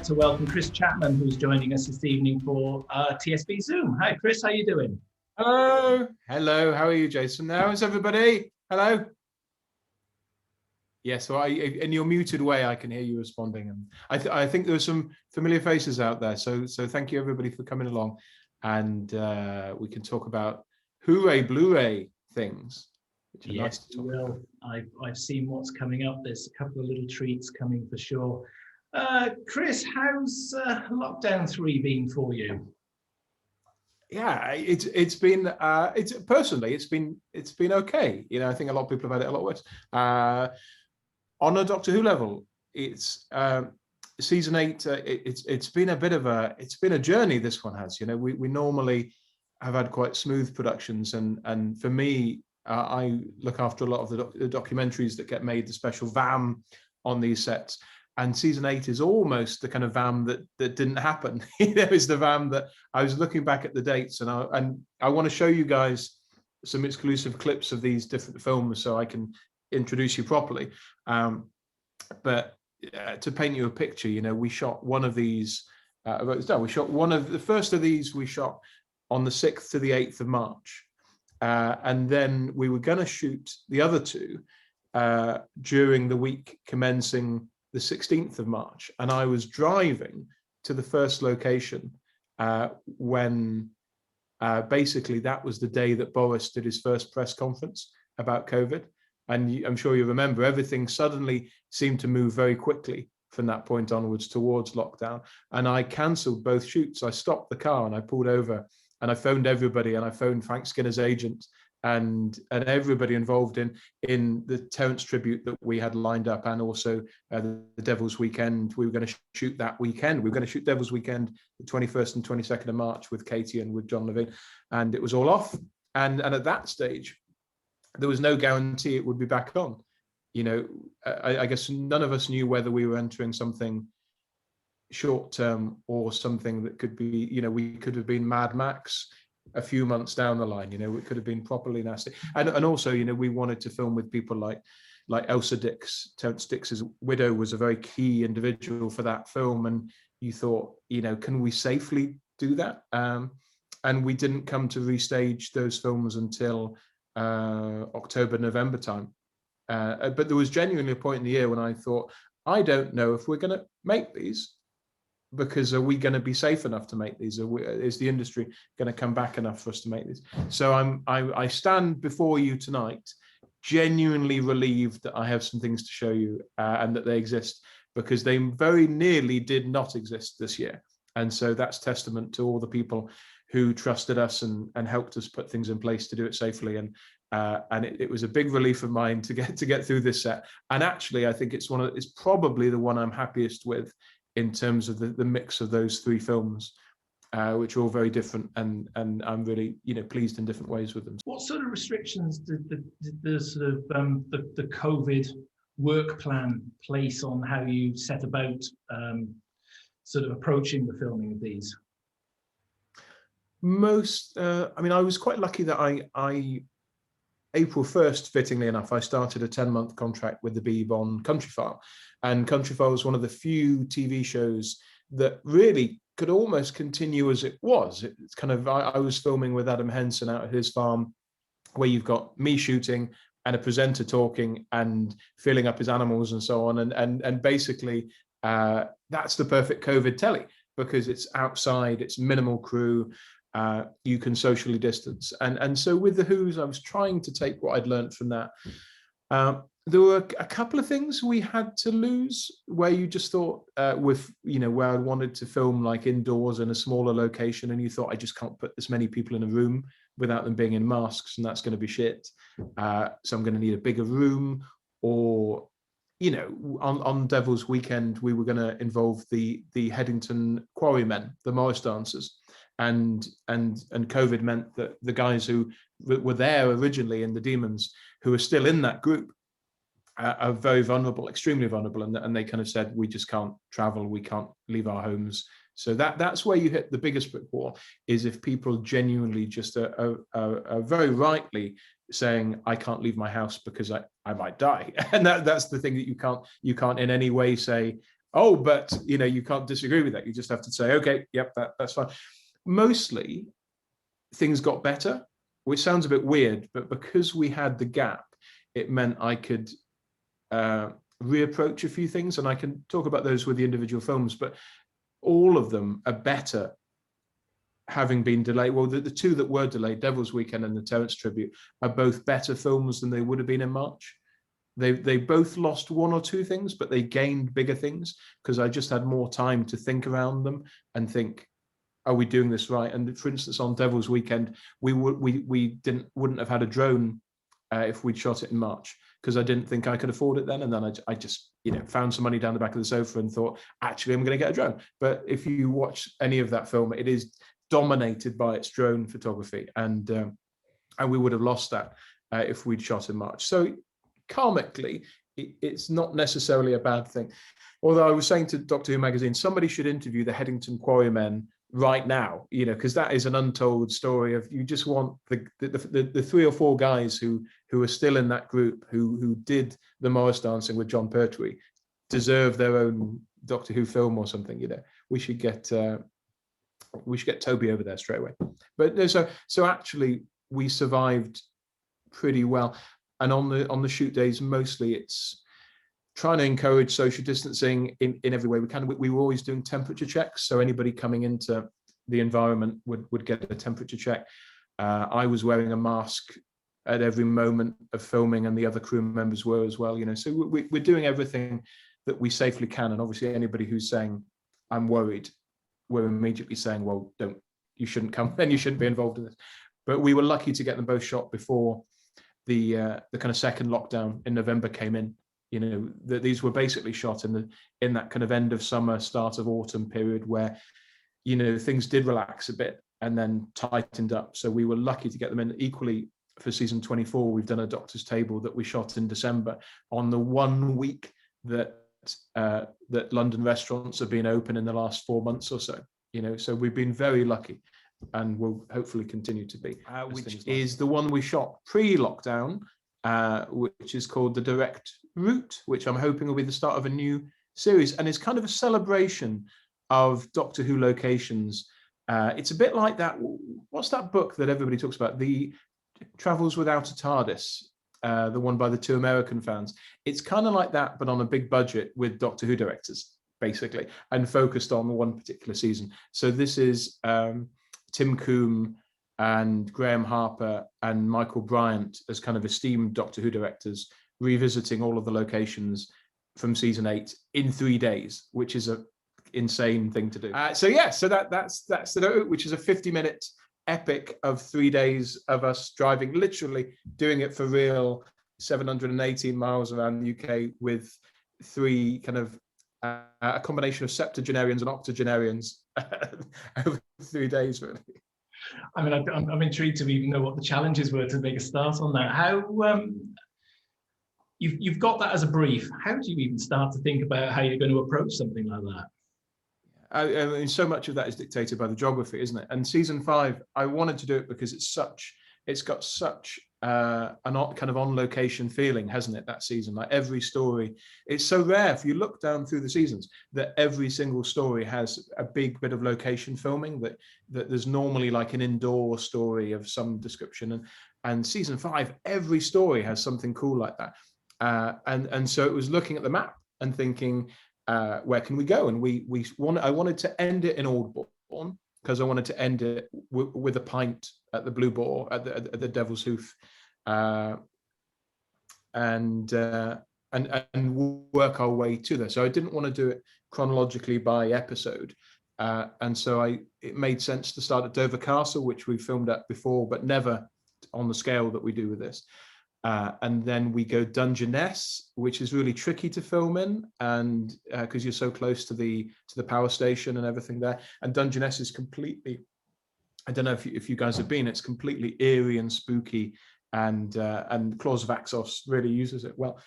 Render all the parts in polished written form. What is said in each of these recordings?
like to welcome Chris Chapman, who's joining us this evening for TSB Zoom. Hi, Chris. How are you doing? Hello. Hello. How are you, Jason? How is everybody? Hello. Yes, so in your muted way, I can hear you responding, and I think there are some familiar faces out there. So thank you everybody for coming along, and we can talk about Hooray Blu-ray things. Which are Yes, nice to talk we will. about. I've seen what's coming up. There's a couple of little treats coming for sure. Chris, how's lockdown 3 been for you? Yeah, it's been personally it's been okay. You know, I think a lot of people have had it a lot worse. On a Doctor Who level, it's season 8. It's been a journey. This one has. You know, we normally have had quite smooth productions, and for me, I look after a lot of the documentaries that get made, the special VAM on these sets. And season 8 is almost the kind of VAM that didn't happen. You know, is the VAM that I was looking back at the dates, and I want to show you guys some exclusive clips of these different films so I can introduce you properly. But to paint you a picture, you know, we shot one of these. We shot one of the first of these. We shot on the 6th to the 8th of March, and then we were going to shoot the other two during the week commencing the 16th of March, and I was driving to the first location when basically that was the day that Boris did his first press conference about COVID. And I'm sure you remember, everything suddenly seemed to move very quickly from that point onwards towards lockdown. And I cancelled both shoots. I stopped the car and I pulled over and I phoned everybody, and I phoned Frank Skinner's agent and everybody involved in the Terrance tribute that we had lined up, and also the Devil's Weekend. We were going to shoot that weekend. We were going to shoot Devil's Weekend the 21st and 22nd of March with Katie and with John Levine, and it was all off. And at that stage, there was no guarantee it would be back on. You know, I guess none of us knew whether we were entering something short term or something that could be, you know, we could have been Mad Max a few months down the line. You know, it could have been properly nasty. And also, you know, we wanted to film with people like Elsa Dicks. Terrance Dicks' widow was a very key individual for that film, and you thought, you know, can we safely do that? And we didn't come to restage those films until October, November time. But there was genuinely a point in the year when I thought, I don't know if we're going to make these, because are we going to be safe enough to make these? Is the industry going to come back enough for us to make these? So I stand before you tonight genuinely relieved that I have some things to show you and that they exist, because they very nearly did not exist this year. And so that's testament to all the people who trusted us and helped us put things in place to do it safely. And it was a big relief of mine to get through this set. And actually, I think it's probably the one I'm happiest with in terms of the mix of those 3 films, which are all very different, and I'm really, you know, pleased in different ways with them. What sort of restrictions did the sort of the COVID work plan place on how you set about sort of approaching the filming of these? I mean, I was quite lucky that I April 1st, fittingly enough, I started a 10-month contract with the Beeb on Countryfile. And Countryfile was one of the few TV shows that really could almost continue as it was. It's kind of, I was filming with Adam Henson out at his farm, where you've got me shooting and a presenter talking and filling up his animals and so on. And basically, that's the perfect COVID telly, because it's outside, it's minimal crew, you can socially distance. And so with the Who's, I was trying to take what I'd learned from that. There were a couple of things we had to lose, where you just thought, with, you know, where I wanted to film like indoors in a smaller location, and you thought, I just can't put this many people in a room without them being in masks, and that's going to be shit. So I'm going to need a bigger room. Or, you know, on Devil's Weekend, we were going to involve the Headington Quarrymen, the Morris dancers. And COVID meant that the guys who were there originally in the Demons, who are still in that group, are very vulnerable, extremely vulnerable, and they kind of said, we just can't travel, we can't leave our homes. So that's where you hit the biggest brick wall, is if people genuinely just are very rightly saying, I can't leave my house because I might die. And that's the thing, that you can't in any way say, oh, but you can't disagree with that. You just have to say, okay, yep, that's fine. Mostly things got better, which sounds a bit weird, but because we had the gap, it meant I could reapproach a few things, and I can talk about those with the individual films, but all of them are better having been delayed. Well, the two that were delayed, Devil's Weekend and the Terrance Tribute, are both better films than they would have been in March. They both lost one or two things, but they gained bigger things because I just had more time to think around them and think, are we doing this right? And for instance, on Devil's Weekend, we wouldn't have had a drone if we'd shot it in March, because I didn't think I could afford it then. And then I just found some money down the back of the sofa and thought, actually, I'm going to get a drone. But if you watch any of that film, it is dominated by its drone photography, and we would have lost that if we'd shot in March. So karmically, it's not necessarily a bad thing. Although I was saying to Doctor Who magazine, somebody should interview the Headington Quarrymen right now, because that is an untold story of, you just want the 3 or 4 guys who are still in that group who did the Morris dancing with John Pertwee deserve their own Doctor Who film or something. We should get Toby over there straight away. But so actually we survived pretty well. And on the shoot days, mostly it's trying to encourage social distancing in every way we can. We were always doing temperature checks, so anybody coming into the environment would get a temperature check. I was wearing a mask at every moment of filming, and the other crew members were as well. So we're doing everything that we safely can. And obviously, anybody who's saying, "I'm worried," we're immediately saying, "Well, you shouldn't come. Then you shouldn't be involved in this." But we were lucky to get them both shot before the kind of second lockdown in November came in. These were basically shot in that kind of end of summer, start of autumn period where things did relax a bit and then tightened up. So we were lucky to get them in. Equally, for season 24, we've done a Doctor's Table that we shot in December on the 1 week that London restaurants have been open in the last 4 months or so. So we've been very lucky, and will hopefully continue to be. Which is the one we shot pre-lockdown, which is called the Direct Route, which I'm hoping will be the start of a new series, and it's kind of a celebration of Doctor Who locations. It's a bit like that. What's that book that everybody talks about? The Travels Without a TARDIS, the one by the 2 American fans. It's kind of like that, but on a big budget with Doctor Who directors, basically, and focused on one particular season. So this is Tim Coombe and Graham Harper and Michael Bryant as kind of esteemed Doctor Who directors, revisiting all of the locations from season 8 in 3 days, which is a insane thing to do. So that's the Route, which is a 50-minute epic of 3 days of us driving, literally doing it for real, 718 miles around the UK with 3 kind of a combination of septuagenarians and octogenarians over 3 days, really. I mean, I'm intrigued to even know what the challenges were to make a start on that. How you've got that as a brief. How do you even start to think about how you're going to approach something like that? I mean, so much of that is dictated by the geography, isn't it? And season 5, I wanted to do it because it's got such an kind of on location feeling, hasn't it? That season, like every story, it's so rare if you look down through the seasons that every single story has a big bit of location filming. That there's normally like an indoor story of some description, and season 5, every story has something cool like that. And so it was looking at the map and thinking, where can we go? And I wanted to end it in Aldbourne, because I wanted to end it with a pint at the Blue Boar at the Devil's Hoof, and work our way to there. So I didn't want to do it chronologically by episode, and so it made sense to start at Dover Castle, which we filmed at before, but never on the scale that we do with this. And then we go Dungeness, which is really tricky to film in, and because you're so close to the power station and everything there. And Dungeness is completely, I don't know if you guys have been, it's completely eerie and spooky, and Claws of Axos really uses it well.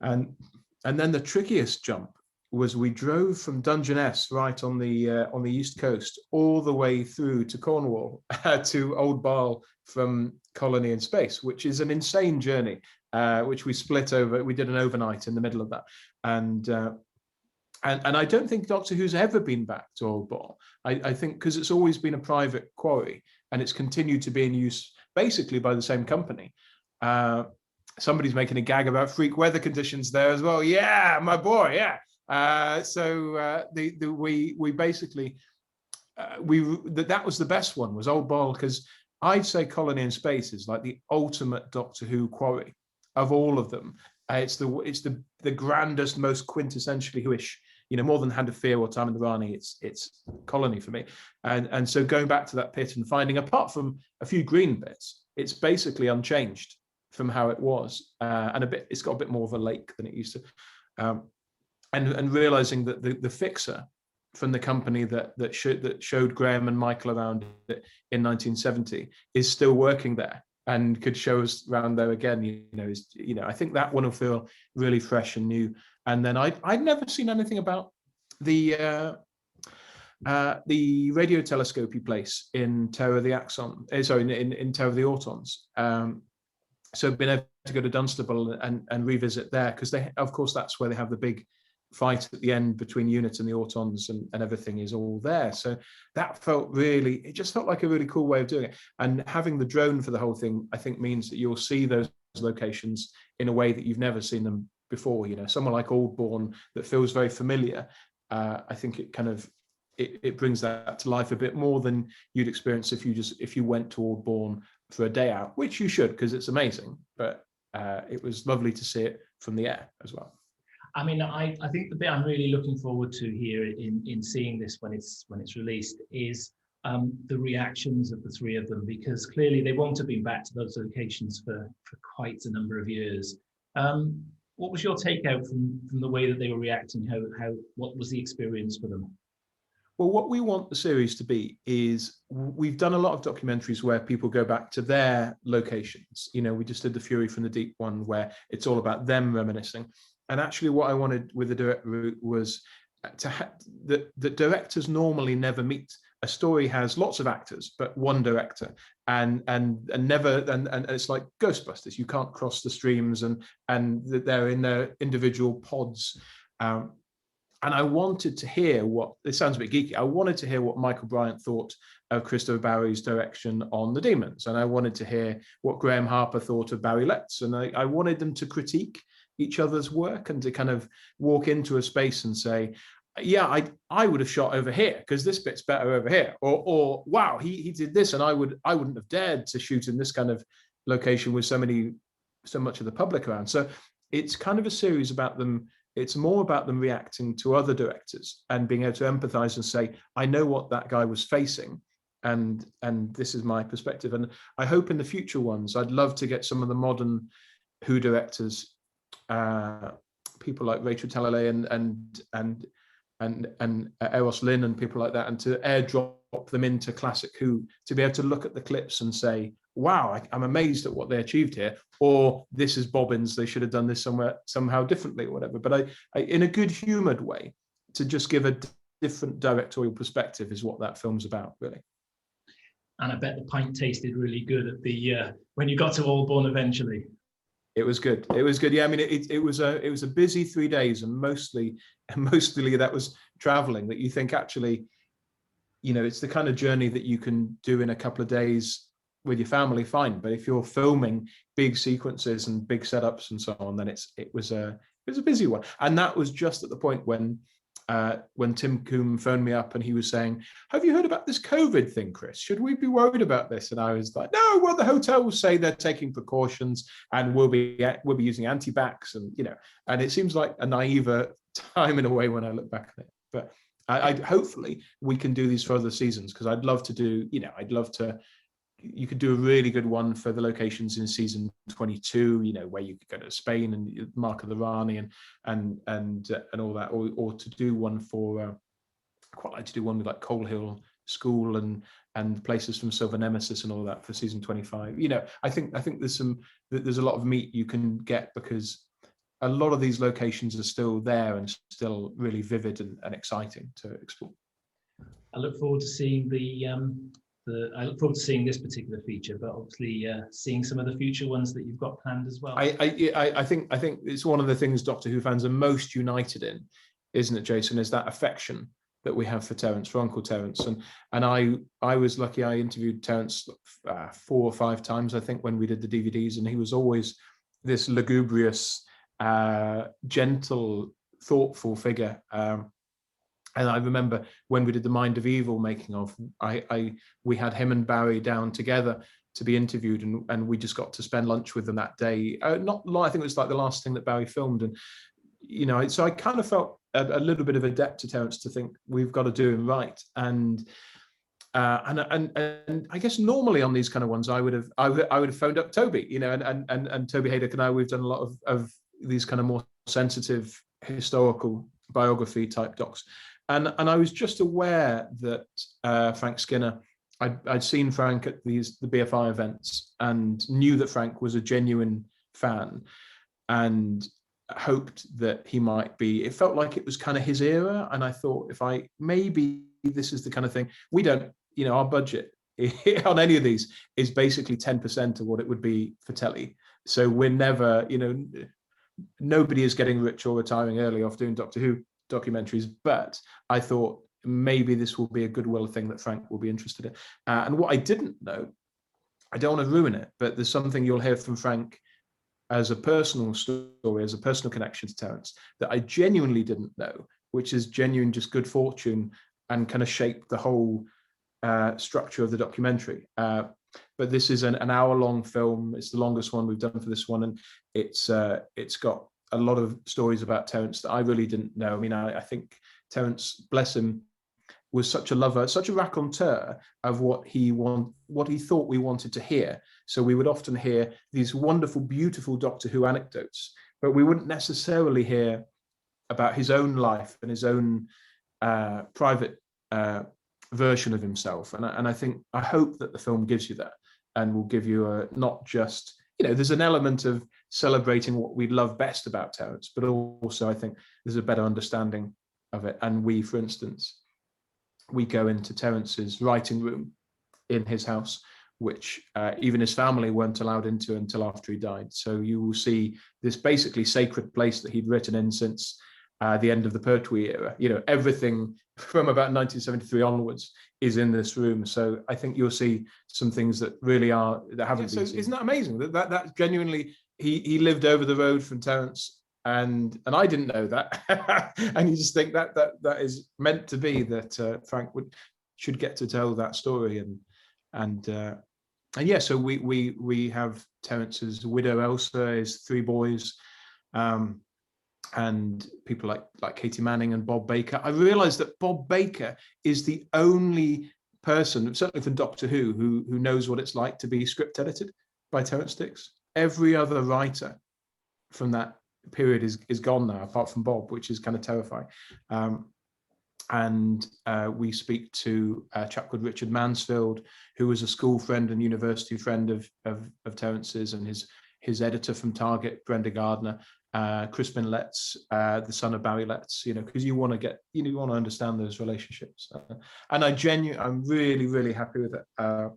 And then the trickiest jump was we drove from Dungeness right on the east coast all the way through to Cornwall to Old Barl from Colony in Space, which is an insane journey, which we split over. We did an overnight in the middle of that, and and I don't think Doctor Who's ever been back to Old Ball. I think because it's always been a private quarry, and it's continued to be in use basically by the same company. Somebody's making a gag about freak weather conditions there as well. Yeah, my boy. Yeah. So we basically that was the best one, was Old Ball, because I'd say Colony in Space is like the ultimate Doctor Who quarry of all of them. It's the grandest, most quintessentially Whoish, more than Hand of Fear or Time in the Rani. It's Colony for me, and so going back to that pit and finding, apart from a few green bits, it's basically unchanged from how it was, and it's got a bit more of a lake than it used to, and realizing that the fixer from the company that showed Graham and Michael around in 1970 is still working there and could show us around there again. I think that one will feel really fresh and new. And then I'd never seen anything about the radio telescopy place in Terror of the Axon. In Terror of the Autons. So being able to go to Dunstable and revisit there, because of course that's where they have the big fight at the end between Unit and the Autons, and everything is all there. So that it just felt like a really cool way of doing it. And having the drone for the whole thing, I think, means that you'll see those locations in a way that you've never seen them before. Somewhere like Aldbourne that feels very familiar. I think it kind of it brings that to life a bit more than you'd experience if you went to Aldbourne for a day out, which you should, because it's amazing. But it was lovely to see it from the air as well. I mean, I think the bit I'm really looking forward to here in seeing this when it's released is the reactions of the three of them, because clearly they won't have been back to those locations for quite a number of years. What was your takeout from the way that they were reacting? What was the experience for them? Well, what we want the series to be is, we've done a lot of documentaries where people go back to their locations. We just did the Fury from the Deep one, where it's all about them reminiscing. And actually what I wanted with the direct route was the directors normally never meet. A story has lots of actors, but one director, and it's like Ghostbusters. You can't cross the streams, and they're in their individual pods. And I wanted to hear it sounds a bit geeky. I wanted to hear what Michael Bryant thought of Christopher Barry's direction on The Demons. And I wanted to hear what Graham Harper thought of Barry Letts. And I wanted them to critique each other's work and to kind of walk into a space and say, yeah, I would have shot over here because this bit's better over here, or wow, he did this, and I wouldn't have dared to shoot in this kind of location with so much of the public around. So it's kind of a series about them. It's more about them reacting to other directors and being able to empathize and say, I know what that guy was facing, and this is my perspective. And I hope in the future ones, I'd love to get some of the modern Who directors, people like Rachel Talalay and Eros Lynn and people like that, and to airdrop them into classic Who, to be able to look at the clips and say, wow, I'm amazed at what they achieved here, or this is Bobbins, they should have done this somehow differently, or whatever. But I in a good humored way, to just give a different directorial perspective is what that film's about, really. And I bet the pint tasted really good at the when you got to Aldbourne eventually. It was good. It was good. Yeah, I mean, it was a busy 3 days, and mostly that was traveling. That you think, actually, it's the kind of journey that you can do in a couple of days with your family, fine. But if you're filming big sequences and big setups and so on, then it was a busy one. And that was just at the point when Tim Coombe phoned me up and he was saying, have you heard about this COVID thing, Chris? Should we be worried about this? And I was like, no, well, the hotels say they're taking precautions and we'll be using anti-vax, and it seems like a naive time in a way when I look back at it. But I hopefully we can do these for other seasons, because I'd love to you could do a really good one for the locations in season 22, where you could go to Spain and Mark of the Rani and all that, or to do one for, I'd quite like to do one with like Coal Hill School and places from Silver Nemesis and all that for season 25. I think there's a lot of meat you can get, because a lot of these locations are still there and still really vivid and exciting to explore. I look forward to seeing I look forward to seeing this particular feature, but obviously seeing some of the future ones that you've got planned as well. I think it's one of the things Doctor Who fans are most united in, isn't it, Jason? Is that affection that we have for Terrance, for Uncle Terrance. And I was lucky. I interviewed Terrance 4 or 5 times, I think, when we did the DVDs, and he was always this lugubrious, gentle, thoughtful figure. And I remember when we did the Mind of Evil making of, we had him and Barry down together to be interviewed, and we just got to spend lunch with them that day. Not long, I think it was like the last thing that Barry filmed, and so I kind of felt a little bit of a debt to Terrance to think we've got to do him right. And I guess normally on these kind of ones, I would have phoned up Toby, and Toby Haydock and I, we've done a lot of these kind of more sensitive historical biography type docs. And I was just aware that Frank Skinner, I'd seen Frank at the BFI events and knew that Frank was a genuine fan, and hoped that he might be. It felt like it was kind of his era, and I thought, maybe this is the kind of thing we don't, our budget on any of these is basically 10% of what it would be for telly. So we're never, nobody is getting rich or retiring early off doing Doctor Who documentaries, but I thought maybe this will be a goodwill thing that Frank will be interested in. And what I didn't know, I don't want to ruin it, but there's something you'll hear from Frank as a personal story, as a personal connection to Terrance, that I genuinely didn't know, which is genuine just good fortune and kind of shaped the whole structure of the documentary. But this is an hour-long film. It's the longest one we've done for this one, and it's got a lot of stories about Terrance that I really didn't know. I mean, I think Terrance, bless him, was such a lover, such a raconteur of what he thought we wanted to hear. So we would often hear these wonderful, beautiful Doctor Who anecdotes, but we wouldn't necessarily hear about his own life and his own private version of himself. And I hope that the film gives you that, and will give you not just, there's an element of celebrating what we love best about Terrance, but also I think there's a better understanding of it. And we, for instance, we go into Terrance's writing room in his house, which even his family weren't allowed into until after he died. So you will see this basically sacred place that he'd written in since the end of the Pertwee era. Everything from about 1973 onwards is in this room. So I think you'll see some things that really haven't been seen. Isn't that amazing? That genuinely, he lived over the road from Terrance, and I didn't know that. And you just think that is meant to be, that Frank should get to tell that story. And yeah, so we have Terrance's widow Elsa, his 3 boys, and people like Katie Manning and Bob Baker. I realized that Bob Baker is the only person, certainly for Doctor Who, who knows what it's like to be script edited by Terrance Dicks. Every other writer from that period is gone now, apart from Bob, which is kind of terrifying. And we speak to a chap called Richard Mansfield, who was a school friend and university friend of Terrance's, and his editor from Target, Brenda Gardner, Crispin Letts, the son of Barry Letts, because you want to understand those relationships. And I'm really, really happy with it.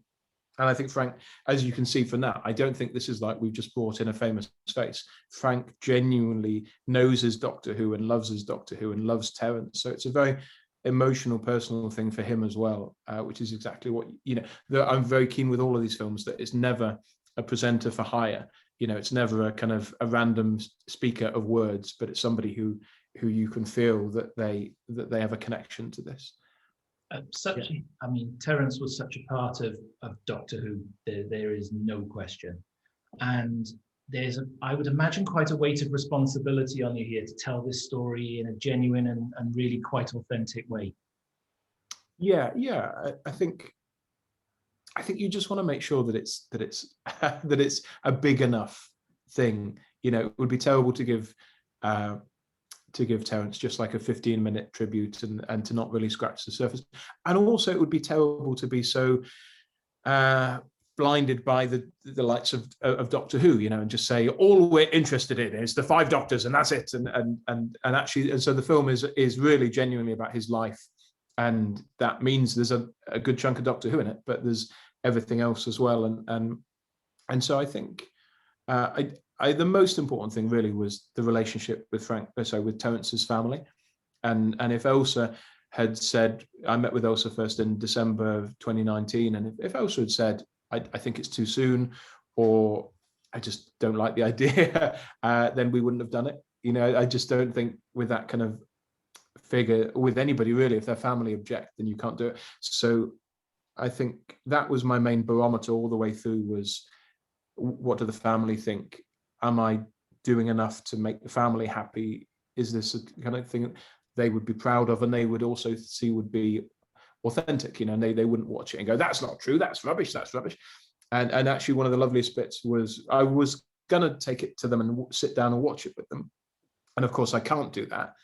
And I think Frank, as you can see from that, I don't think this is like we've just brought in a famous face. Frank genuinely knows his Doctor Who and loves his Doctor Who and loves Terrance. So it's a very emotional, personal thing for him as well, which is exactly what, I'm very keen with all of these films, that it's never a presenter for hire. It's never a kind of a random speaker of words, but it's somebody who you can feel that they have a connection to this. Terrance was such a part of Doctor Who. There is no question, and there's I would imagine quite a weight of responsibility on you here to tell this story in a genuine and really quite authentic way. Yeah. I think you just want to make sure that it's that it's a big enough thing. It would be terrible to give Terrance just like a 15-minute tribute and to not really scratch the surface. And also it would be terrible to be so blinded by the lights of Doctor Who, and just say all we're interested in is the 5 Doctors and that's it. And actually, and so the film is really genuinely about his life. And that means there's a good chunk of Doctor Who in it, but there's everything else as well. And so I think the most important thing really was the relationship with Terrance's family. And if Elsa had said, I met with Elsa first in December of 2019, and if Elsa had said, I think it's too soon, or I just don't like the idea, then we wouldn't have done it. You know, I just don't think with that kind of figure, with anybody really, if their family object, then you can't do it. So I think that was my main barometer all the way through, was what do the family think? Am I doing enough to make the family happy? Is this a kind of thing they would be proud of, and they would also see would be authentic, you know, and they wouldn't watch it and go, that's not true, that's rubbish, that's rubbish. And actually one of the loveliest bits was, I was gonna take it to them and sit down and watch it with them, and of course I can't do that.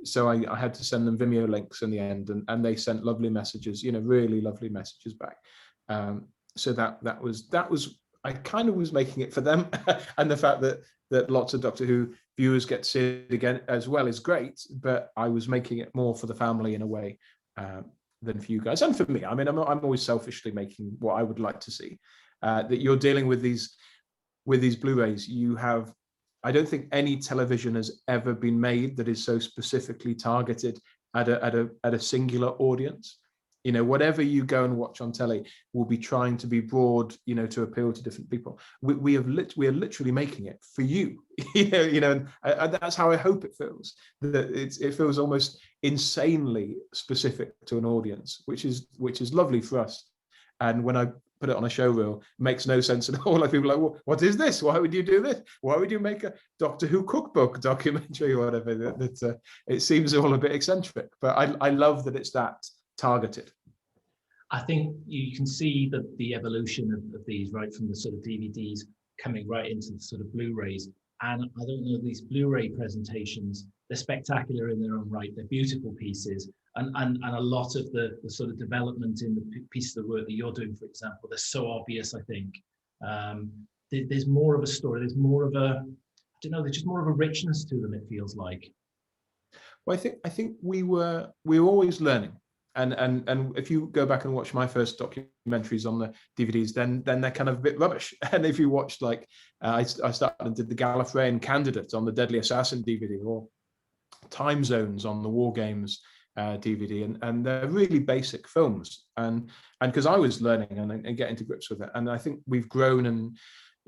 So I had to send them Vimeo links in the end, and they sent lovely messages, you know, really lovely messages back. So that was I kind of was making it for them, and the fact that lots of Doctor Who viewers get to see it again as well is great. But I was making it more for the family in a way than for you guys, and for me. I mean, I'm always selfishly making what I would like to see. That you're dealing with these Blu-rays. You have, I don't think any television has ever been made that is so specifically targeted at a singular audience. You know, whatever you go and watch on telly will be trying to be broad, you know, to appeal to different people. We are literally making it for you, you know, and that's how I hope it feels. That it feels almost insanely specific to an audience, which is lovely for us. And when I put it on a show reel, it makes no sense at all. Like, people are like, well, what is this? Why would you do this? Why would you make a Doctor Who cookbook documentary or whatever? It seems all a bit eccentric, but I love that it's that targeted. I think you can see the evolution of these, right, from the sort of DVDs coming right into the sort of Blu-rays. And I don't know, these Blu-ray presentations, they're spectacular in their own right. They're beautiful pieces. And a lot of the sort of development in the pieces of work that you're doing, for example, they're so obvious, I think. There's more of a story. There's more of a, I don't know, there's just more of a richness to them, it feels like. Well, I think we were always learning. And if you go back and watch my first documentaries on the DVDs, then they're kind of a bit rubbish. And if you watched, like, I started and did the Gallifreyan Candidate on the Deadly Assassin DVD, or Time Zones on the War Games DVD, and they're really basic films. And because I was learning and getting to grips with it, and I think we've grown and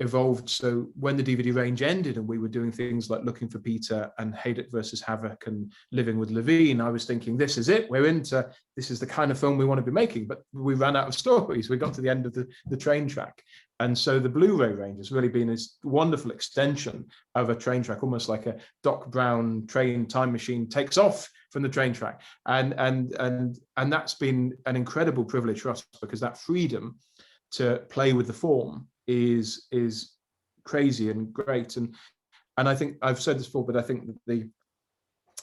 evolved. So when the DVD range ended and we were doing things like Looking for Peter and Haydock versus Havoc and Living with Levine, I was thinking, this is it, this is the kind of film we want to be making. But we ran out of stories. We got to the end of the train track. And so the Blu-ray range has really been this wonderful extension of a train track, almost like a Doc Brown train time machine takes off from the train track. And that's been an incredible privilege for us, because that freedom to play with the form is crazy and great. And I think I've said this before, but I think that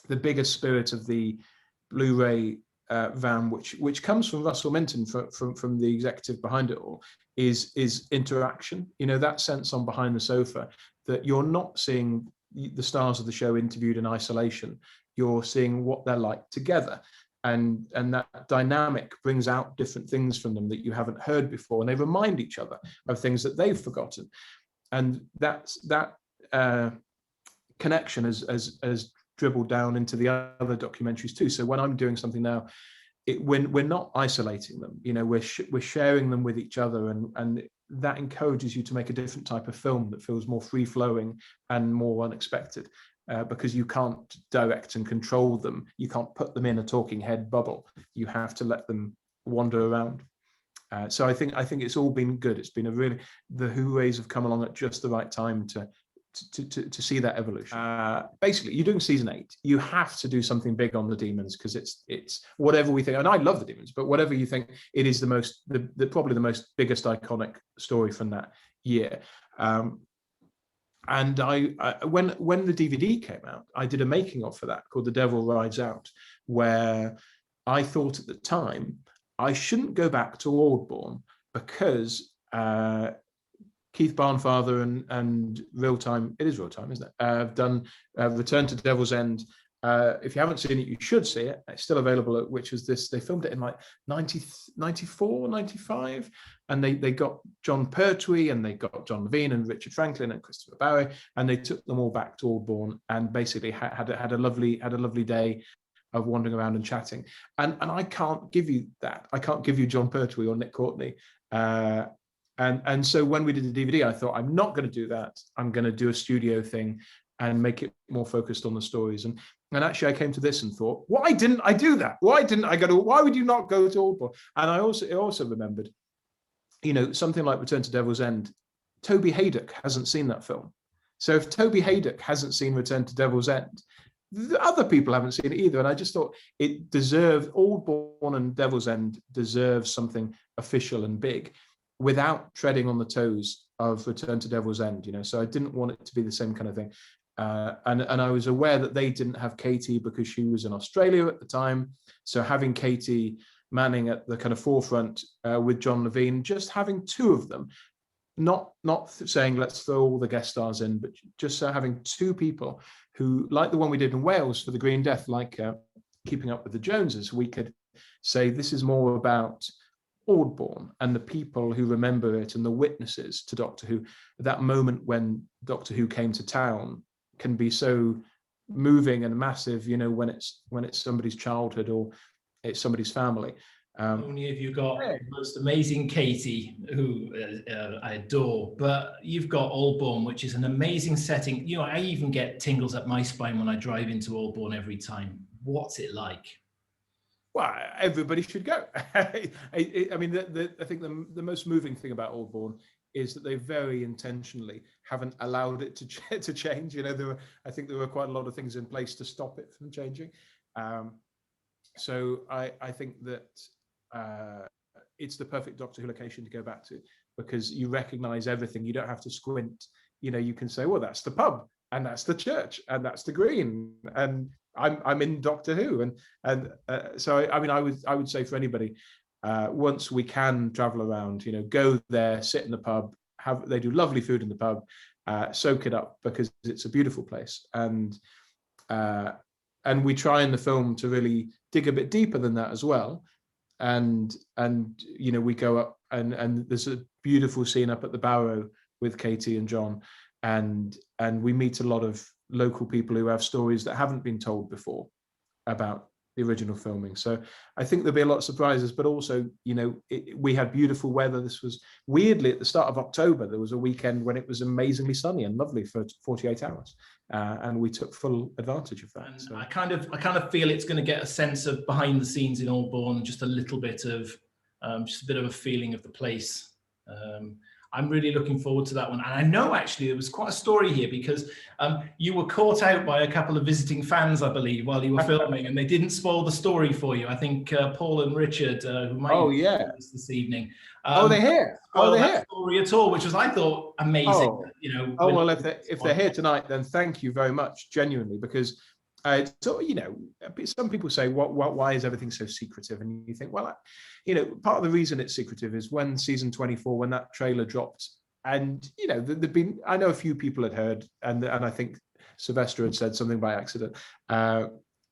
the biggest spirit of the Blu-ray van, which comes from Russell Minton, from the executive behind it all, is interaction. You know, that sense on Behind the Sofa, that you're not seeing the stars of the show interviewed in isolation. You're seeing what they're like together. And that dynamic brings out different things from them that you haven't heard before, and they remind each other of things that they've forgotten. And that connection has dribbled down into the other documentaries too. So when I'm doing something now, when we're not isolating them, you know, we're sharing them with each other, and that encourages you to make a different type of film that feels more free-flowing and more unexpected. Because you can't direct and control them. You can't put them in a talking head bubble. You have to let them wander around. So I think it's all been good. It's been the Who-rays have come along at just the right time to see that evolution. Basically, you're doing season 8. You have to do something big on the Demons, because it's whatever we think. And I love the Demons, but whatever you think, it is probably the most biggest iconic story from that year. And when the DVD came out, I did a making of for that called The Devil Rides Out, where I thought at the time I shouldn't go back to Aldbourne, because Keith Barnfather and Real Time, it is Real Time, isn't it? Have done Return to Devil's End if you haven't seen it, you should see it. It's still available, which was this, they filmed it in like 94, 95. And they got John Pertwee, and they got John Levine and Richard Franklin and Christopher Barry, and they took them all back to Aldbourne and basically had a lovely day of wandering around and chatting. And I can't give you that. I can't give you John Pertwee or Nick Courtney. And so when we did the DVD, I thought, I'm not going to do that. I'm going to do a studio thing and make it more focused on the stories. And actually I came to this and thought, why didn't I do that? Why didn't I go to, why would you not go to Aldbourne? And I also remembered, you know, something like Return to Devil's End, Toby Haydock hasn't seen that film. So if Toby Haydock hasn't seen Return to Devil's End, the other people haven't seen it either. And I just thought it deserved, Aldbourne and Devil's End deserves something official and big without treading on the toes of Return to Devil's End, you know. So I didn't want it to be the same kind of thing. And I was aware that they didn't have Katie because she was in Australia at the time. So having Katie Manning at the kind of forefront with John Levine, just having two of them, not saying let's throw all the guest stars in, but just having two people who, like the one we did in Wales for the Green Death, like Keeping Up with the Joneses, we could say this is more about Aldbourne and the people who remember it and the witnesses to Doctor Who. That moment when Doctor Who came to town can be so moving and massive, you know, when it's somebody's childhood or it's somebody's family. Only if you've got the most amazing Katie, who I adore, but you've got Aldbourne, which is an amazing setting. You know, I even get tingles up my spine when I drive into Aldbourne every time. What's it like? Well, everybody should go. I mean, I think the most moving thing about Aldbourne is that they very intentionally haven't allowed it to change. You know, I think there were quite a lot of things in place to stop it from changing. So I think that it's the perfect Doctor Who location to go back to, because you recognise everything. You don't have to squint. You know, you can say, well, that's the pub, and that's the church, and that's the green, and I'm in Doctor Who, and so I mean, I would say for anybody, once we can travel around, you know, go there, sit in the pub, they do lovely food in the pub, soak it up, because it's a beautiful place, and we try in the film to really dig a bit deeper than that as well, and you know, we go up and there's a beautiful scene up at the Barrow with Katie and John, and we meet a lot of local people who have stories that haven't been told before about the original filming. So I think there'll be a lot of surprises, but also, you know, we had beautiful weather. This was weirdly at the start of October. There was a weekend when it was amazingly sunny and lovely for 48 hours, and we took full advantage of that. So. I kind of feel it's going to get a sense of behind the scenes in Aldbourne, just a little bit of just a bit of a feeling of the place. I'm really looking forward to that one. And I know actually there was quite a story here, because you were caught out by a couple of visiting fans, I believe, while you were filming, and they didn't spoil the story for you. I think Paul and Richard, who might be this evening. They're here. They're here. Story at all, which was, I thought, amazing. You know. Well, if they're here tonight, then thank you very much, genuinely, because so, you know, some people say, why is everything so secretive? And you think, well, you know, part of the reason it's secretive is when season 24, when that trailer dropped, and, you know, I know a few people had heard, and I think Sylvester had said something by accident,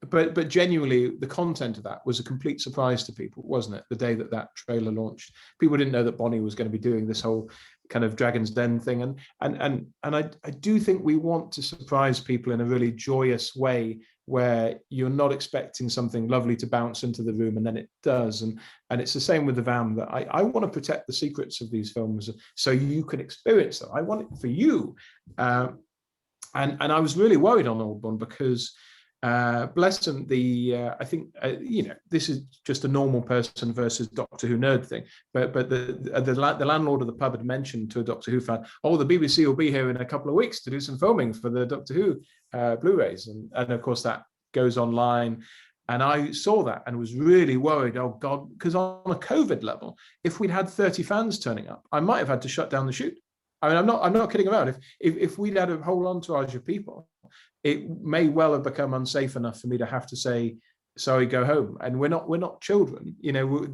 but genuinely, the content of that was a complete surprise to people, wasn't it? The day that trailer launched, people didn't know that Bonnie was going to be doing this whole kind of Dragon's Den thing, and I do think we want to surprise people in a really joyous way, where you're not expecting something lovely to bounce into the room and then it does, and it's the same with the VAM, that I want to protect the secrets of these films so you can experience them. I want it for you, and I was really worried on Aldbourne, because bless them, I think you know, this is just a normal person versus Doctor Who nerd thing, but the landlord of the pub had mentioned to a Doctor Who fan, oh, the BBC will be here in a couple of weeks to do some filming for the Doctor Who Blu-rays, and of course that goes online, and I saw that and was really worried, oh God, because on a COVID level, if we'd had 30 fans turning up, I might have had to shut down the shoot. I mean, I'm not kidding around. If we'd had a whole entourage of people, it may well have become unsafe enough for me to have to say, sorry, go home. And we're not children, you know.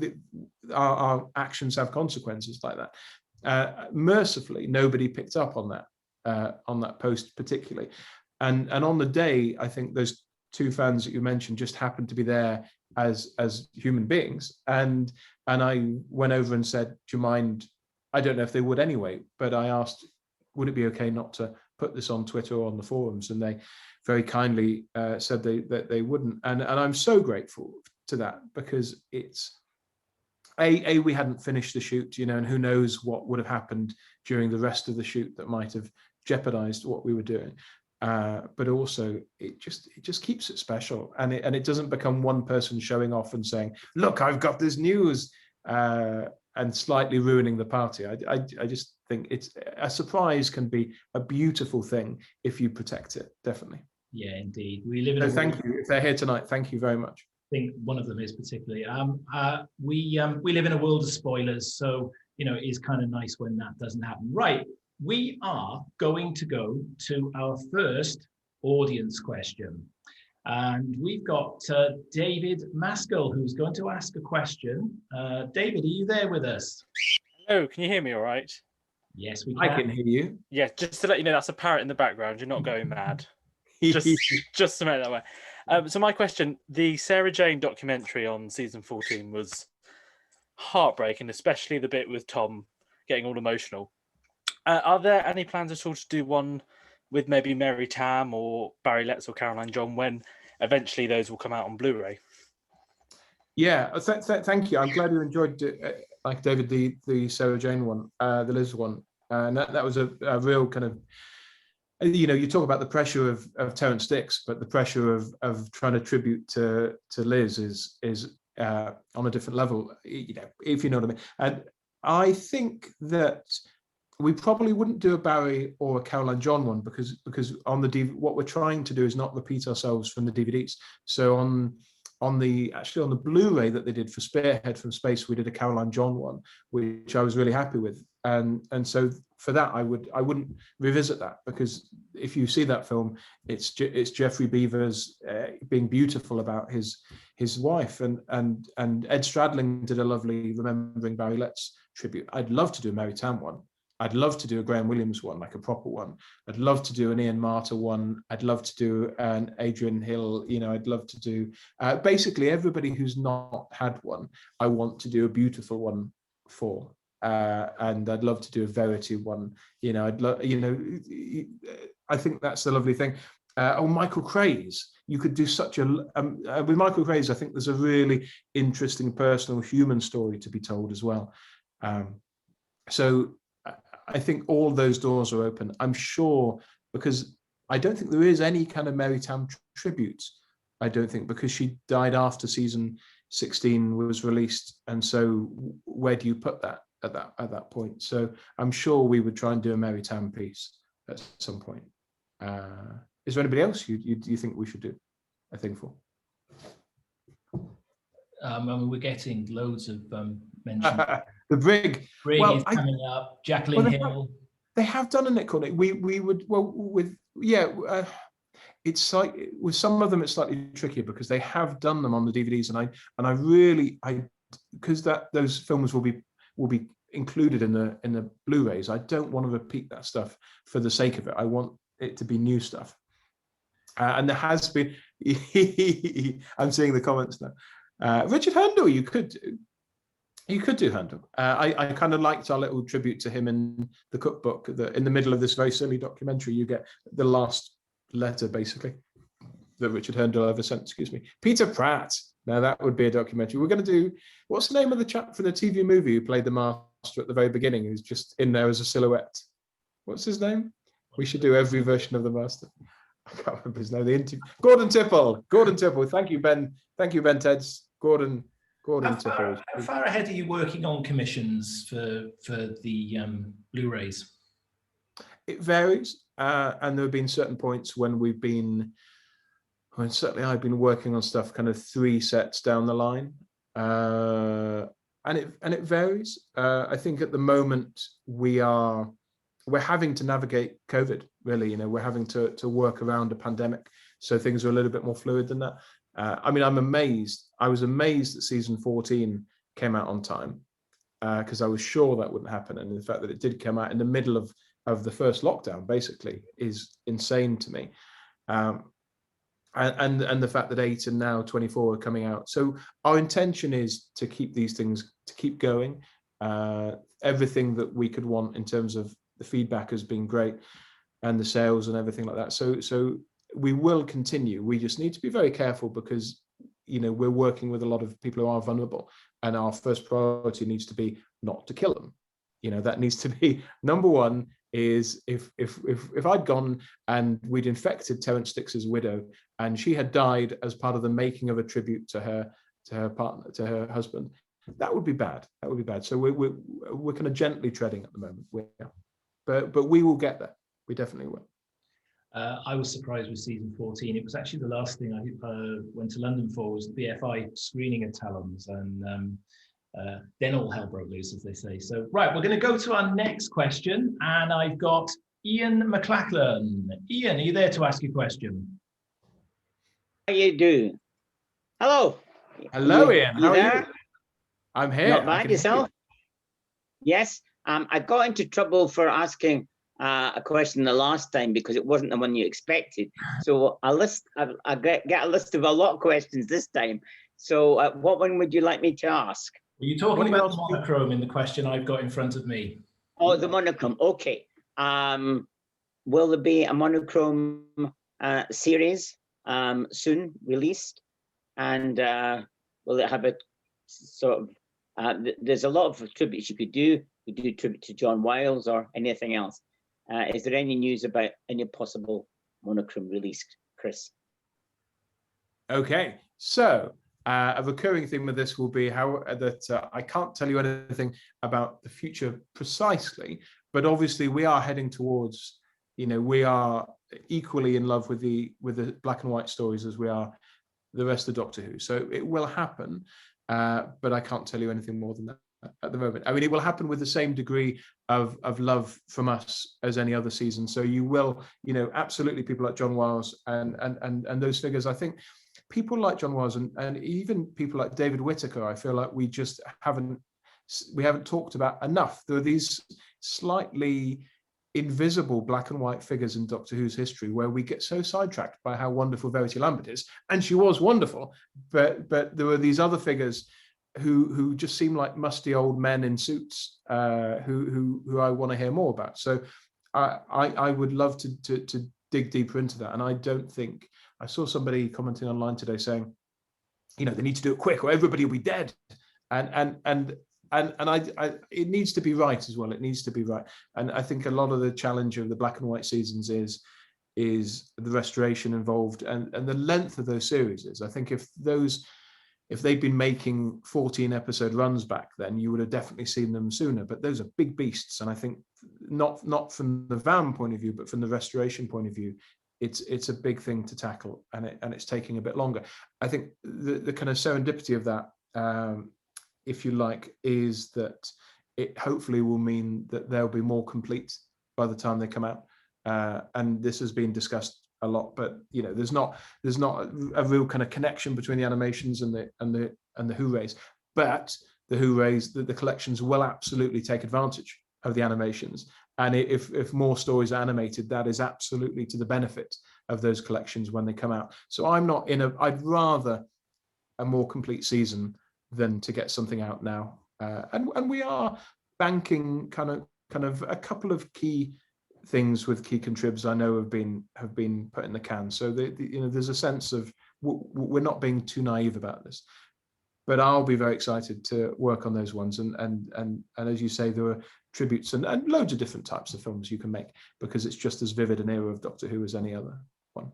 Our actions have consequences like that. Mercifully, nobody picked up on that post particularly, and on the day, I think those two fans that you mentioned just happened to be there as human beings, and I went over and said, do you mind? I don't know if they would anyway, but I asked, would it be okay not to put this on Twitter or on the forums? And they very kindly said that they wouldn't, and I'm so grateful to that, because it's we hadn't finished the shoot, and who knows what would have happened during the rest of the shoot that might have jeopardized what we were doing. But also it just keeps it special, and it doesn't become one person showing off and saying, look, I've got this news, and slightly ruining the party. I just think it's a surprise can be a beautiful thing if you protect it. Definitely. Yeah, indeed. We live in. So thank you. If they're here tonight, thank you very much. I think one of them is particularly. We live in a world of spoilers, so it is kind of nice when that doesn't happen. Right, we are going to go to our first audience question, and we've got David Maskell, who's going to ask a question. David, are you there with us? Hello, can you hear me all right? Yes, we can. I can hear you. Yeah, just to let you know, that's a parrot in the background. You're not going mad. just to make that way. So my question, the Sarah Jane documentary on season 14 was heartbreaking, especially the bit with Tom getting all emotional. Are there any plans at all to do one with maybe Mary Tam or Barry Letts or Caroline John when eventually those will come out on Blu-ray? Yeah, thank you. I'm glad you enjoyed it, like David, the Sarah Jane one, the Liz one, and that was a real kind of, you talk about the pressure of Terrance Dicks, but the pressure of trying to tribute to Liz is on a different level, if you know what I mean. And I think that we probably wouldn't do a Barry or a Caroline John one because on the what we're trying to do is not repeat ourselves from the DVDs. So on the Blu-ray that they did for Spearhead from Space, we did a Caroline John one, which I was really happy with, and so for that I wouldn't revisit that, because if you see that film, it's Geoffrey Beavers being beautiful about his wife, and Ed Stradling did a lovely Remembering Barry Letts tribute. I'd love to do a Mary Tam one. I'd love to do a Graham Williams one, like a proper one. I'd love to do an Ian Marter one. I'd love to do an Adrian Hill. I'd love to do basically everybody who's not had one. I want to do a beautiful one for, and I'd love to do a Verity one. I'd love. I think that's the lovely thing. Michael Craze. You could do such a with Michael Craze. I think there's a really interesting personal human story to be told as well. So I think all those doors are open. I'm sure, because I don't think there is any kind of Mary Tam tribute. I don't think, because she died after season 16 was released, and so where do you put that at that point? So I'm sure we would try and do a Mary Tam piece at some point. Is there anybody else you think we should do a thing for? We're getting loads of mentions. The Brig. Brig is coming up. Jacqueline Hill. They have done a Nick Cornick. We would it's like with some of them it's slightly trickier because they have done them on the DVDs, and I really because those films will be included in the Blu-rays. I don't want to repeat that stuff for the sake of it. I want it to be new stuff. And there has been. I'm seeing the comments now. Richard Handel, you could do Handel. I kind of liked our little tribute to him in the cookbook. In the middle of this very silly documentary, you get the last letter, basically, that Richard Handel ever sent. Excuse me. Peter Pratt. Now that would be a documentary. We're going to do. What's the name of the chap from the TV movie who played the master at the very beginning, who's just in there as a silhouette? What's his name? We should do every version of the master. I can't remember his name. Gordon Tipple. Gordon Tipple. Thank you, Ben. Thank you, Ben Teds. Gordon Tipple. How far ahead are you working on commissions for the Blu-rays? It varies, and there have been certain points when certainly I've been working on stuff kind of 3 sets down the line, and it varies. I think at the moment we're having to navigate COVID. Really, we're having to work around a pandemic, so things are a little bit more fluid than that. I'm amazed. I was amazed that season 14 came out on time, because I was sure that wouldn't happen, and the fact that it did come out in the middle of the first lockdown basically is insane to me. and the fact that 8 and now 24 are coming out. So our intention is to keep these things, to keep going. Everything that we could want in terms of the feedback has been great, and the sales and everything like that. So we will continue. We just need to be very careful because, you know, we're working with a lot of people who are vulnerable, and our first priority needs to be not to kill them. You know, that needs to be number one. Is if I'd gone and we'd infected Terrance Dicks' widow and she had died as part of the making of a tribute to her partner, to her husband, that would be bad. That would be bad. So we're kind of gently treading at the moment. But we will get there. We definitely will. I was surprised with season 14. It was actually the last thing I went to London for, was the BFI screening of Talons, and then all hell broke loose, as they say. So, right, we're going to go to our next question, and I've got Ian McLachlan. Ian, are you there to ask your question? How you doing? Hello. Hello, Ian. How are there? you? I'm here. Not bad, yourself? Yes. I got into trouble for asking a question the last time because it wasn't the one you expected. So I get a list of a lot of questions this time. So what one would you like me to ask? Are you talking about Monochrome in the question I've got in front of me? Oh, the Monochrome. Okay. Will there be a Monochrome series soon released? And will it have a sort of, there's a lot of tributes you could do. You could do tribute to John Wiles or anything else. Is there any news about any possible Monochrome release, Chris? Okay, so a recurring theme of this will be how that I can't tell you anything about the future precisely, but obviously we are heading towards, you know, we are equally in love with the black and white stories as we are the rest of Doctor Who. So it will happen, but I can't tell you anything more than that at the moment. I mean, it will happen with the same degree of love from us as any other season. So you will, you know, absolutely people like John Wiles and those figures. I think people like John Wiles and even people like David Whittaker, I feel like we just haven't talked about enough. There are these slightly invisible black and white figures in Doctor Who's history where we get so sidetracked by how wonderful Verity Lambert is, and she was wonderful, but there were these other figures who just seem like musty old men in suits who I want to hear more about. So I would love to dig deeper into that. And I don't think, I saw somebody commenting online today saying, you know, they need to do it quick or everybody will be dead. And it needs to be right as well. It needs to be right. And I think a lot of the challenge of the black and white seasons is the restoration involved and the length of those series. I think if they'd been making 14 episode runs back then, you would have definitely seen them sooner. But those are big beasts. And I think not from the VAM point of view, but from the restoration point of view, it's a big thing to tackle, and it's taking a bit longer. I think the kind of serendipity of that, if you like, is that it hopefully will mean that they'll be more complete by the time they come out. And this has been discussed a lot, but you know, there's not a real kind of connection between the animations and the Who-rays. But the Who-rays, the collections will absolutely take advantage of the animations. And if more stories are animated, that is absolutely to the benefit of those collections when they come out. So I'd rather a more complete season than to get something out now. And we are banking kind of a couple of key things with key contribs I know have been put in the can. So you know, there's a sense of we're not being too naive about this. But I'll be very excited to work on those ones. And as you say, there are tributes and loads of different types of films you can make, because it's just as vivid an era of Doctor Who as any other one.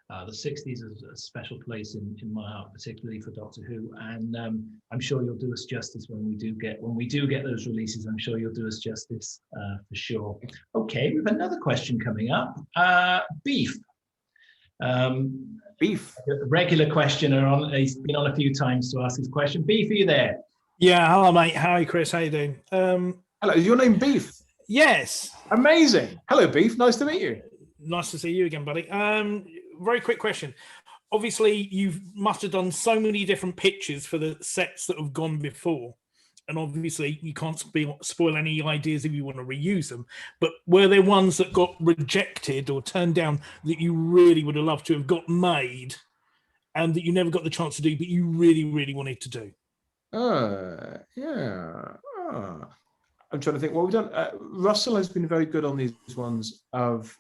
The 60s is a special place in my heart, particularly for Doctor Who, and I'm sure you'll do us justice when we do get those releases. I'm sure you'll do us justice for sure. Okay, we have another question coming up. Beef. Beef. A regular questioner he's been on a few times to ask his question. Beef, are you there? Yeah, hello mate. Hi Chris, how you doing? Hello, is your name Beef? Yes. Amazing. Hello Beef, nice to meet you. Nice to see you again, buddy. Very quick question. Obviously, you must have done so many different pitches for the sets that have gone before. and obviously you can't spoil any ideas if you want to reuse them, but were there ones that got rejected or turned down that you really would have loved to have got made and that you never got the chance to do, but you really, really wanted to do? Yeah. I'm trying to think what we've done. Russell has been very good on these ones of,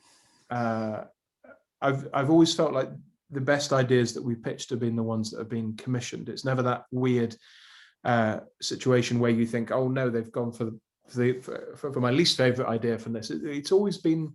I've always felt like the best ideas that we pitched have been the ones that have been commissioned. It's never that weird situation where you think, oh no, they've gone for my least favorite idea from this. It's always been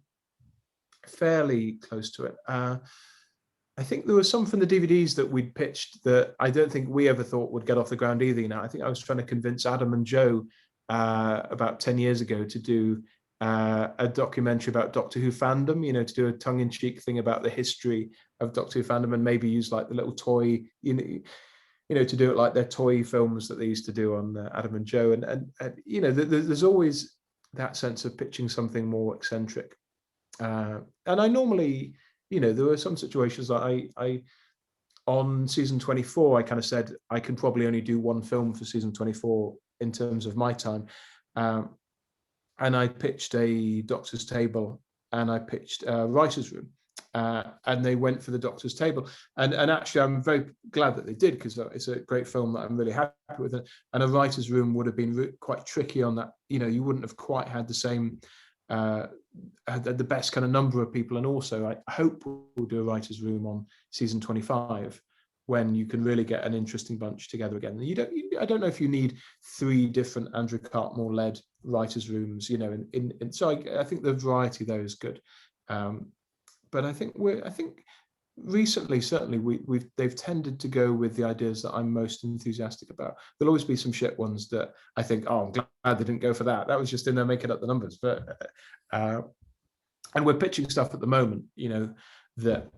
fairly close to it. I think there was some from the DVDs that we'd pitched that I don't think we ever thought would get off the ground either. You know, I think I was trying to convince Adam and Joe about 10 years ago to do a documentary about Doctor Who fandom, you know, to do a tongue-in-cheek thing about the history of Doctor Who fandom and maybe use like the little toy, you know, to do it like their toy films that they used to do on Adam and Joe. And you know, there's always that sense of pitching something more eccentric. And I normally, you know, there were some situations that I on season 24, I kind of said, I can probably only do one film for season 24 in terms of my time. And I pitched a doctor's table and I pitched a writer's room. And they went for the doctor's table. And actually, I'm very glad that they did, because it's a great film that I'm really happy with. And a writer's room would have been quite tricky on that. You know, you wouldn't have quite had the same, had the best kind of number of people. And also, I hope we'll do a writer's room on season 25, when you can really get an interesting bunch together again. I don't know if you need 3 different Andrew Cartmore-led writers' rooms, you know. So I think the variety there is good. But I think recently, certainly, they've tended to go with the ideas that I'm most enthusiastic about. There'll always be some shit ones that I think, oh, I'm glad they didn't go for that. That was just in there making up the numbers. But and we're pitching stuff at the moment, you know, that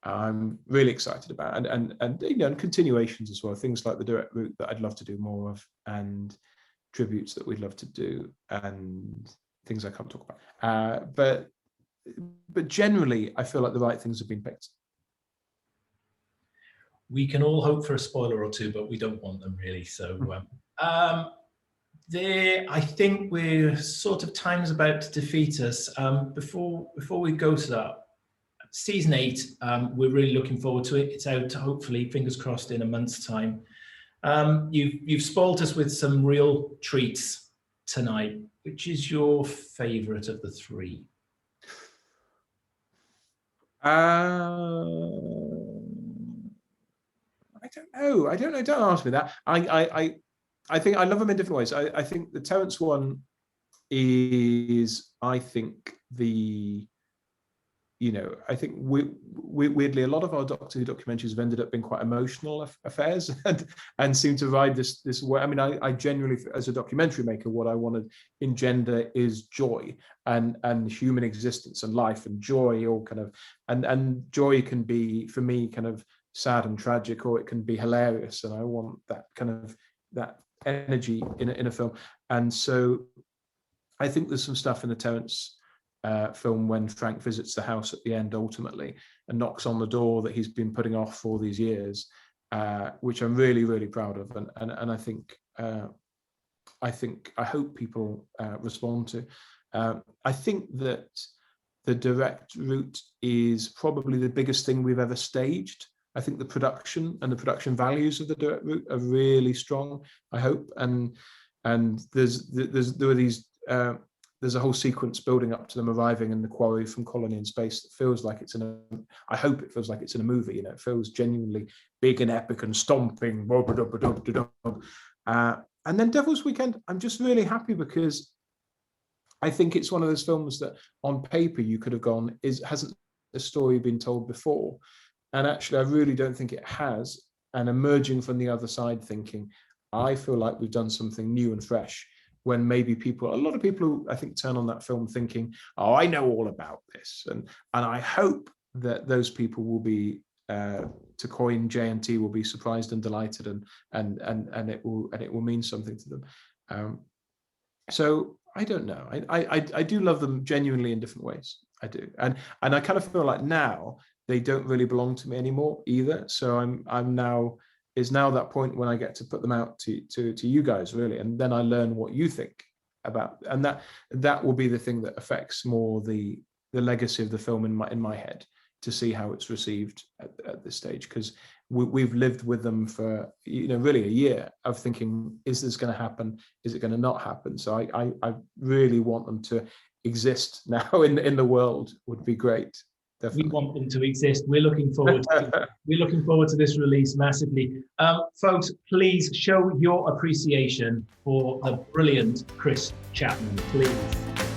I'm really excited about, and you know, and continuations as well. Things like the direct route that I'd love to do more of, and tributes that we'd love to do, and things I can't talk about. But generally, I feel like the right things have been picked. We can all hope for a spoiler or two, but we don't want them really. So I think we're sort of time's about to defeat us. Before we go to that, season 8, we're really looking forward to it. It's out, hopefully, fingers crossed, in a month's time. You've spoiled us with some real treats tonight. Which is your favourite of the 3? I don't know. Don't ask me that. I think I love them in different ways. I think the Terrance one is, I think I think weirdly, a lot of our Doctor Who documentaries have ended up being quite emotional affairs and seem to ride this way. I mean, I genuinely, as a documentary maker, what I want to engender is joy and human existence and life and joy, all kind of, and joy can be, for me, kind of sad and tragic, or it can be hilarious. And I want that kind of, that energy in a film. And so I think there's some stuff in the Terrance film when Frank visits the house at the end ultimately and knocks on the door that he's been putting off for all these years, which I'm really, really proud of, and I hope people respond to. I think that the direct route is probably the biggest thing we've ever staged. I think the production and the production values of the direct route are really strong, I hope, and there are these. There's a whole sequence building up to them arriving in the quarry from Colony in Space that feels like it's I hope it feels like it's in a movie. You know, it feels genuinely big and epic and stomping. And then Devil's Weekend, I'm just really happy because I think it's one of those films that on paper you could have gone, hasn't the story been told before? And actually, I really don't think it has. And emerging from the other side thinking, I feel like we've done something new and fresh. When maybe a lot of people who I think turn on that film thinking, oh, I know all about this. And I hope that those people will be, to coin JNT, will be surprised and delighted, and it will mean something to them. So I don't know. I do love them genuinely in different ways. I do. And I kind of feel like now they don't really belong to me anymore either. So I'm now is now that point when I get to put them out to you guys, really, and then I learn what you think about, and that will be the thing that affects more the legacy of the film in my head, to see how it's received at this stage, because we've lived with them for really a year of thinking, is this going to happen? Is it going to not happen? So I really want them to exist now in the world. Would be great. Definitely. We want them to exist. We're looking forward to this release massively. Folks, please show your appreciation for the brilliant Chris Chapman, please.